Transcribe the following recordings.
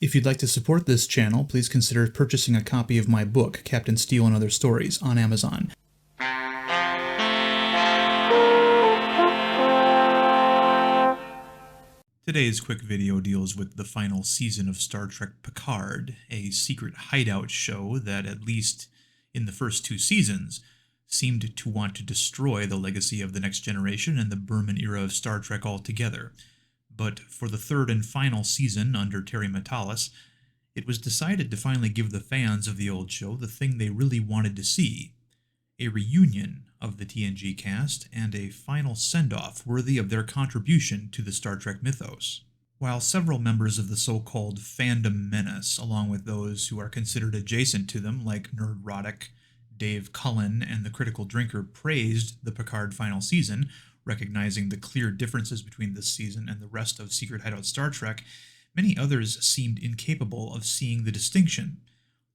If you'd like to support this channel, please consider purchasing a copy of my book, Captain Steel and Other Stories, on Amazon. Today's quick video deals with the final season of Star Trek Picard, a secret hideout show that, at least in the first two seasons, seemed to want to destroy the legacy of The Next Generation and the Berman era of Star Trek altogether. But for the third and final season under Terry Matalas, it was decided to finally give the fans of the old show the thing they really wanted to see: a reunion of the TNG cast and a final send-off worthy of their contribution to the Star Trek mythos. While several members of the so-called fandom menace, along with those who are considered adjacent to them like Nerdrotic, Dave Cullen, and the Critical Drinker, praised the Picard final season, recognizing the clear differences between this season and the rest of Secret Hideout Star Trek, many others seemed incapable of seeing the distinction.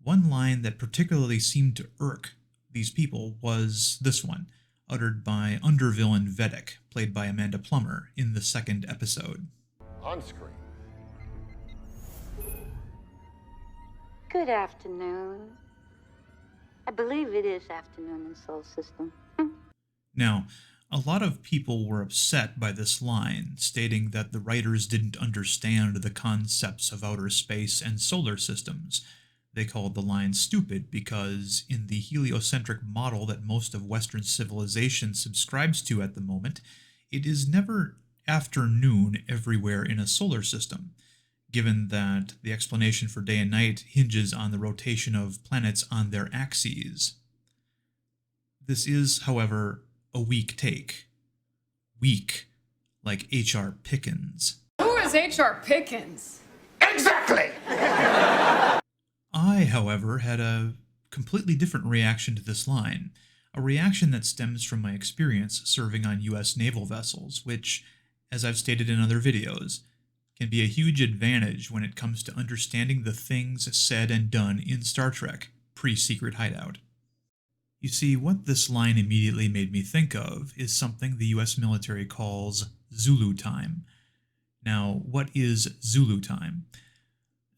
One line that particularly seemed to irk these people was this one, uttered by undervillain Vedek, played by Amanda Plummer, in the second episode. On screen. Good afternoon. I believe it is afternoon in Sol System. Now, a lot of people were upset by this line, stating that the writers didn't understand the concepts of outer space and solar systems. They called the line stupid because, in the heliocentric model that most of Western civilization subscribes to at the moment, it is never afternoon everywhere in a solar system, given that the explanation for day and night hinges on the rotation of planets on their axes. This is, however, a weak take. Weak, like H.R. Pickens. Who is H.R. Pickens? Exactly! I, however, had a completely different reaction to this line, a reaction that stems from my experience serving on U.S. naval vessels, which, as I've stated in other videos, can be a huge advantage when it comes to understanding the things said and done in Star Trek pre-Secret Hideout. You see, what this line immediately made me think of is something the U.S. military calls Zulu time. Now, what is Zulu time?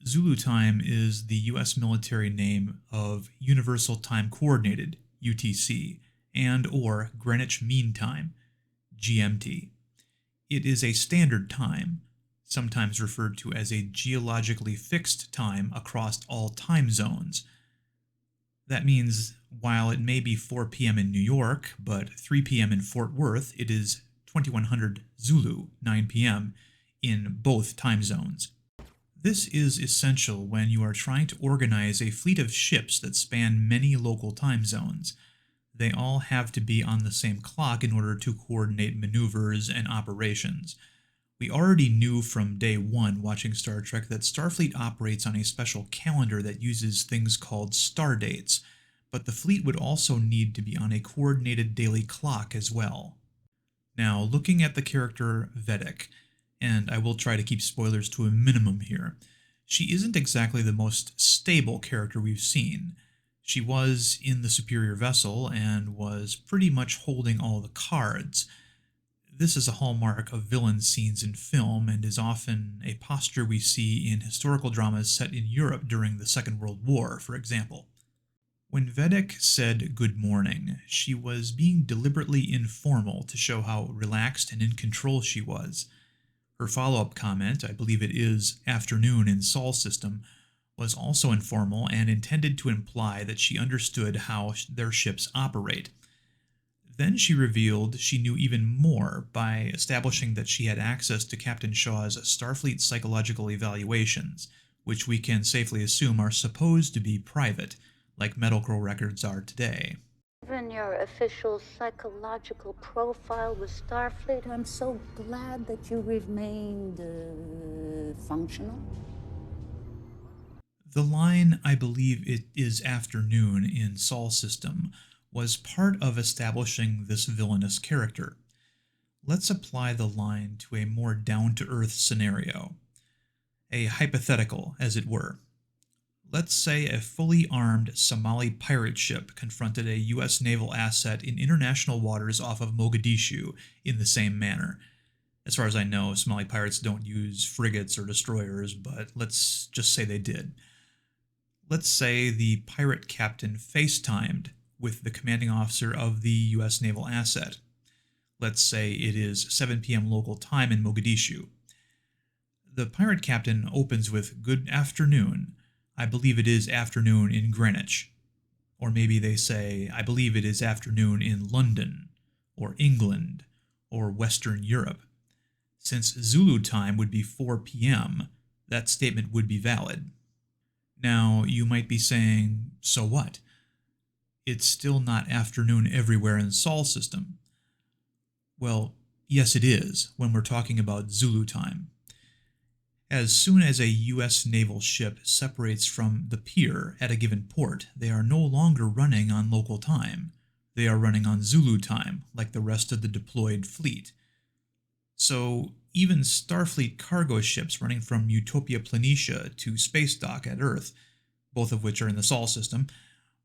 Zulu time is the U.S. military name of Universal Time Coordinated, UTC, and or Greenwich Mean Time, GMT. It is a standard time, sometimes referred to as a geologically fixed time across all time zones. That means while it may be 4 p.m. in New York, but 3 p.m. in Fort Worth, it is 2100 Zulu, 9 p.m. in both time zones. This is essential when you are trying to organize a fleet of ships that span many local time zones. They all have to be on the same clock in order to coordinate maneuvers and operations. We already knew from day one watching Star Trek that Starfleet operates on a special calendar that uses things called star dates, but the fleet would also need to be on a coordinated daily clock as well. Now, looking at the character Vedek, and I will try to keep spoilers to a minimum here, she isn't exactly the most stable character we've seen. She was in the superior vessel and was pretty much holding all the cards. This is a hallmark of villain scenes in film and is often a posture we see in historical dramas set in Europe during the Second World War, for example. When Vedek said good morning, she was being deliberately informal to show how relaxed and in control she was. Her follow-up comment, I believe it is afternoon in Sol System, was also informal and intended to imply that she understood how their ships operate. Then she revealed she knew even more by establishing that she had access to Captain Shaw's Starfleet psychological evaluations, which we can safely assume are supposed to be private, like medical records are today. Given your official psychological profile with Starfleet, I'm so glad that you remained functional. The line, I believe it is afternoon in Sol System, was part of establishing this villainous character. Let's apply the line to a more down-to-earth scenario. A hypothetical, as it were. Let's say a fully armed Somali pirate ship confronted a U.S. naval asset in international waters off of Mogadishu in the same manner. As far as I know, Somali pirates don't use frigates or destroyers, but let's just say they did. Let's say the pirate captain FaceTimed with the commanding officer of the U.S. naval asset. Let's say it is 7 p.m. local time in Mogadishu. The pirate captain opens with, "Good afternoon. I believe it is afternoon in Greenwich." Or maybe they say, "I believe it is afternoon in London, or England, or Western Europe." Since Zulu time would be 4 p.m., that statement would be valid. Now, you might be saying, so what? It's still not afternoon everywhere in Sol system. Well, yes it is, when we're talking about Zulu time. As soon as a U.S. naval ship separates from the pier at a given port, they are no longer running on local time. They are running on Zulu time, like the rest of the deployed fleet. So even Starfleet cargo ships running from Utopia Planitia to Space Dock at Earth, both of which are in the Sol system,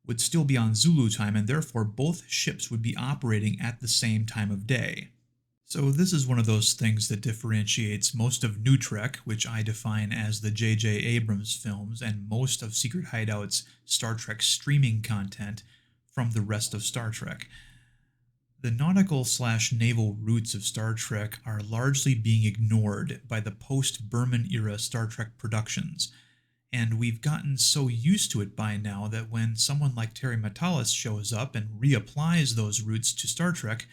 would still be on Zulu time, and therefore both ships would be operating at the same time of day. So this is one of those things that differentiates most of New Trek, which I define as the J.J. Abrams films, and most of Secret Hideout's Star Trek streaming content from the rest of Star Trek. The nautical/naval roots of Star Trek are largely being ignored by the post-Berman era Star Trek productions, and we've gotten so used to it by now that when someone like Terry Matalas shows up and reapplies those roots to Star Trek,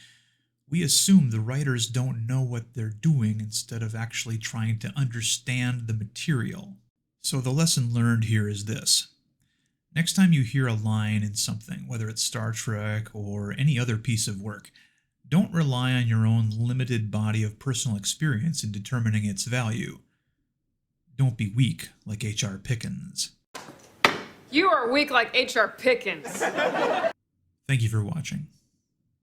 we assume the writers don't know what they're doing instead of actually trying to understand the material. So the lesson learned here is this. Next time you hear a line in something, whether it's Star Trek or any other piece of work, don't rely on your own limited body of personal experience in determining its value. Don't be weak like H.R. Pickens. You are weak like H.R. Pickens. Thank you for watching.